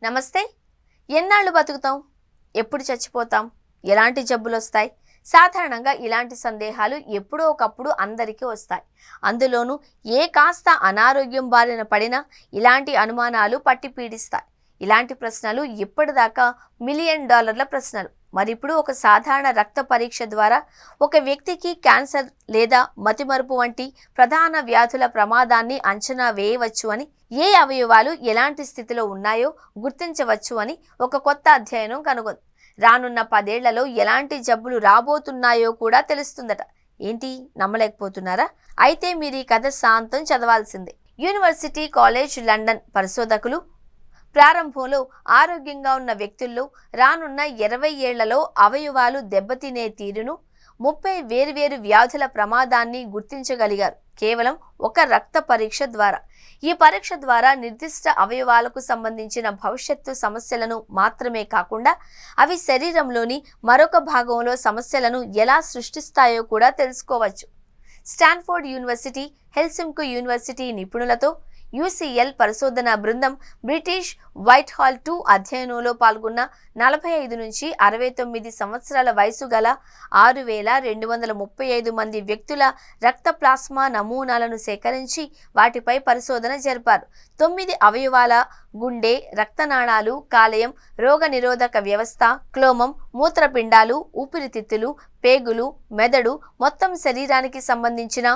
నమస్తే. ఎన్నాళ్ళు బతుకుతాం? ఎప్పుడు చచ్చిపోతాం? ఎలాంటి జబ్బులు వస్తాయి? సాధారణంగా ఇలాంటి సందేహాలు ఎప్పుడో ఒకప్పుడు అందరికీ వస్తాయి. అందులోనూ కాస్త అనారోగ్యం బారిన పడినా ఇలాంటి అనుమానాలు పట్టి పీడిస్తాయి. ఇలాంటి ప్రశ్నలు ఇప్పటిదాకా $1,000,000 ప్రశ్నలు. మరిప్పుడు ఒక సాధారణ రక్త పరీక్ష ద్వారా ఒక వ్యక్తికి క్యాన్సర్ లేదా మతిమరుపు వంటి ప్రధాన వ్యాధుల ప్రమాదాన్ని అంచనా వేయవచ్చు అని, ఏ అవయవాలు ఎలాంటి స్థితిలో ఉన్నాయో గుర్తించవచ్చు అని ఒక కొత్త అధ్యయనం కనుగొంది. రానున్న 10 ఏళ్లలో ఎలాంటి జబ్బులు రాబోతున్నాయో కూడా తెలుస్తుందట. ఏంటి, నమ్మలేకపోతున్నారా? అయితే మీరు ఈ కథ శాంతం చదవాల్సిందే. యూనివర్సిటీ కాలేజ్ లండన్ పరిశోధకులు ప్రారంభంలో ఆరోగ్యంగా ఉన్న వ్యక్తుల్లో రానున్న 20 ఏళ్లలో అవయవాలు దెబ్బతినే తీరును, 30 వేర్వేరు వ్యాధుల ప్రమాదాన్ని గుర్తించగలిగారు కేవలం ఒక రక్త పరీక్ష ద్వారా. ఈ పరీక్ష ద్వారా నిర్దిష్ట అవయవాలకు సంబంధించిన భవిష్యత్తు సమస్యలను మాత్రమే కాకుండా అవి శరీరంలోని మరొక భాగంలో సమస్యలను ఎలా సృష్టిస్తాయో కూడా తెలుసుకోవచ్చు. స్టాన్ఫోర్డ్ యూనివర్సిటీ, హెల్సింకి యూనివర్సిటీ నిపుణులతో UCL పరిశోధన బృందం బ్రిటిష్ వైట్హాల్ 2 అధ్యయనంలో పాల్గొన్న 45 నుంచి 69 సంవత్సరాల వయసు గల 6,235 మంది వ్యక్తుల రక్త ప్లాస్మా నమూనాలను సేకరించి వాటిపై పరిశోధన జరిపారు. 9 అవయవాల గుండె, రక్తనాళాలు, కాలేయం, రోగనిరోధక వ్యవస్థ, క్లోమం, మూత్రపిండాలు, ఊపిరితిత్తులు, పేగులు, మెదడు, మొత్తం శరీరానికి సంబంధించిన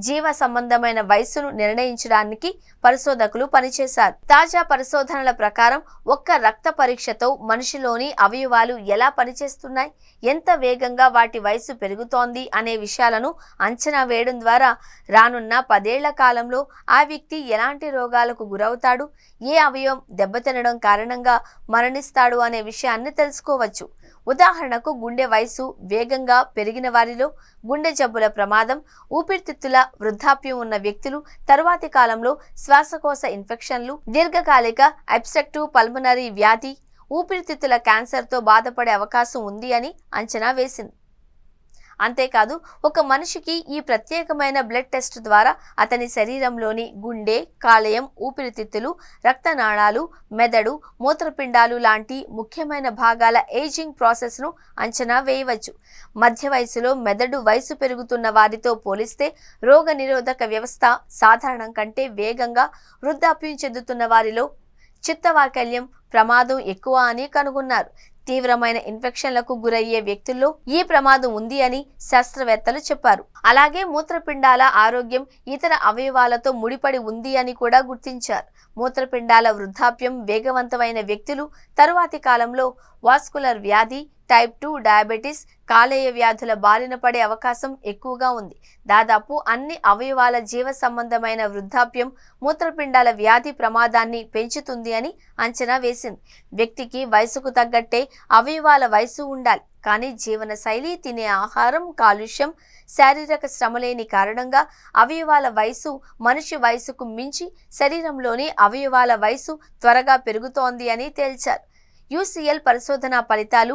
జీవ సంబంధమైన వయస్సును నిర్ణయించడానికి పరిశోధకులు పనిచేశారు. తాజా పరిశోధనల ప్రకారం ఒక్క రక్త పరీక్షతో మనిషిలోని అవయవాలు ఎలా పనిచేస్తున్నాయి, ఎంత వేగంగా వాటి వయసు పెరుగుతోంది అనే విషయాలను అంచనా వేయడం ద్వారా రానున్న 10 ఏళ్ల కాలంలో ఆ వ్యక్తి ఎలాంటి రోగాలకు గురవుతాడు, ఏ అవయవం దెబ్బతినడం కారణంగా మరణిస్తాడు అనే విషయాన్ని తెలుసుకోవచ్చు. ఉదాహరణకు, గుండె వయసు వేగంగా పెరిగిన వారిలో గుండె జబ్బుల ప్రమాదం, ఊపిరితిత్తుల వృద్ధాప్యం ఉన్న వ్యక్తులు తరువాతి కాలంలో శ్వాసకోశ ఇన్ఫెక్షన్లు, దీర్ఘకాలిక అబ్స్ట్రక్టివ్ పల్మనరీ వ్యాధి, ఊపిరితిత్తుల క్యాన్సర్తో బాధపడే అవకాశం ఉంది అని అంచనా వేసింది. అంతేకాదు, ఒక మనిషికి ఈ ప్రత్యేకమైన బ్లడ్ టెస్ట్ ద్వారా అతని శరీరంలోని గుండె, కాలేయం, ఊపిరితిత్తులు, రక్తనాళాలు, మెదడు, మూత్రపిండాలు లాంటి ముఖ్యమైన భాగాల ఏజింగ్ ప్రాసెస్ను అంచనా వేయవచ్చు. మధ్య వయసులో మెదడు వయసు పెరుగుతున్న వారితో పోలిస్తే రోగనిరోధక వ్యవస్థ సాధారణం కంటే వేగంగా వృద్ధాప్యం చెందుతున్న వారిలో చిత్తవాకల్యం ప్రమాదం ఎక్కువ అని కనుగొన్నారు. తీవ్రమైన ఇన్ఫెక్షన్లకు గురయ్యే వ్యక్తుల్లో ఈ ప్రమాదం ఉంది అని శాస్త్రవేత్తలు చెప్పారు. అలాగే మూత్రపిండాల ఆరోగ్యం ఇతర అవయవాలతో ముడిపడి ఉంది అని కూడా గుర్తించారు. మూత్రపిండాల వృద్ధాప్యం వేగవంతమైన వ్యక్తులు తరువాతి కాలంలో వాస్కులర్ వ్యాధి, టైప్ 2 డయాబెటీస్, కాలేయ వ్యాధుల బారిన పడే అవకాశం ఎక్కువగా ఉంది. దాదాపు అన్ని అవయవాల జీవ సంబంధమైన వృద్ధాప్యం మూత్రపిండాల వ్యాధి ప్రమాదాన్ని పెంచుతుంది అని అంచనా వేసింది. వ్యక్తికి వయసుకు తగ్గట్టే అవయవాల వయసు ఉండాలి, కానీ జీవన శైలి, తినే ఆహారం, కాలుష్యం, శారీరక శ్రమలేని కారణంగా అవయవాల వయసు మనిషి వయసుకు మించి శరీరంలోని అవయవాల వయసు త్వరగా పెరుగుతోంది అని తేల్చారు. UCL పరిశోధన ఫలితాలు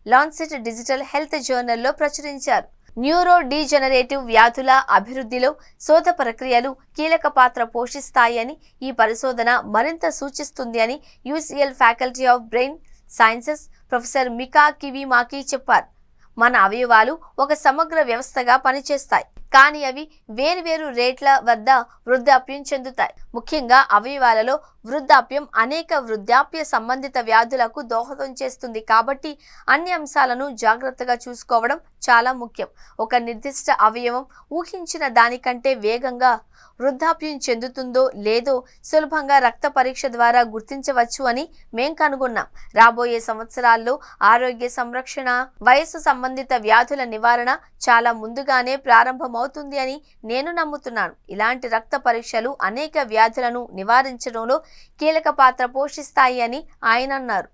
లాన్సెట్ డిజిటల్ హెల్త్ జర్నల్లో ప్రచురించారు. న్యూరో డీజనరేటివ్ వ్యాధుల అభివృద్ధిలో శోధ ప్రక్రియలు కీలక పాత్ర పోషిస్తాయని ఈ పరిశోధన మరింత సూచిస్తుంది అని UCL faculty of brain sciences professor Mika Kivimaki చెప్పారు. మన అవయవాలు ఒక సమగ్ర వ్యవస్థగా పనిచేస్తాయి, కానీ అవి వేర్వేరు రేట్ల వద్ద వృద్ధాప్యం చెందుతాయి. ముఖ్యంగా అవయవాలలో వృద్ధాప్యం అనేక వృద్ధాప్య సంబంధిత వ్యాధులకు దోహదం చేస్తుంది. కాబట్టి అన్ని అంశాలను జాగ్రత్తగా చూసుకోవడం చాలా ముఖ్యం. ఒక నిర్దిష్ట అవయవం ఊహించిన దానికంటే వేగంగా వృద్ధాప్యం చెందుతుందో లేదో సులభంగా రక్త పరీక్ష ద్వారా గుర్తించవచ్చు అని మేం కనుగొన్నాం. రాబోయే సంవత్సరాల్లో ఆరోగ్య సంరక్షణ, వయసు సంబంధిత వ్యాధుల నివారణ చాలా ముందుగానే ప్రారంభమవుతుంది అని నేను నమ్ముతున్నాను. ఇలాంటి రక్త పరీక్షలు అనేక వ్యాధులను నివారించడంలో కీలక పాత్ర పోషిస్తాయి అని ఆయన అన్నారు.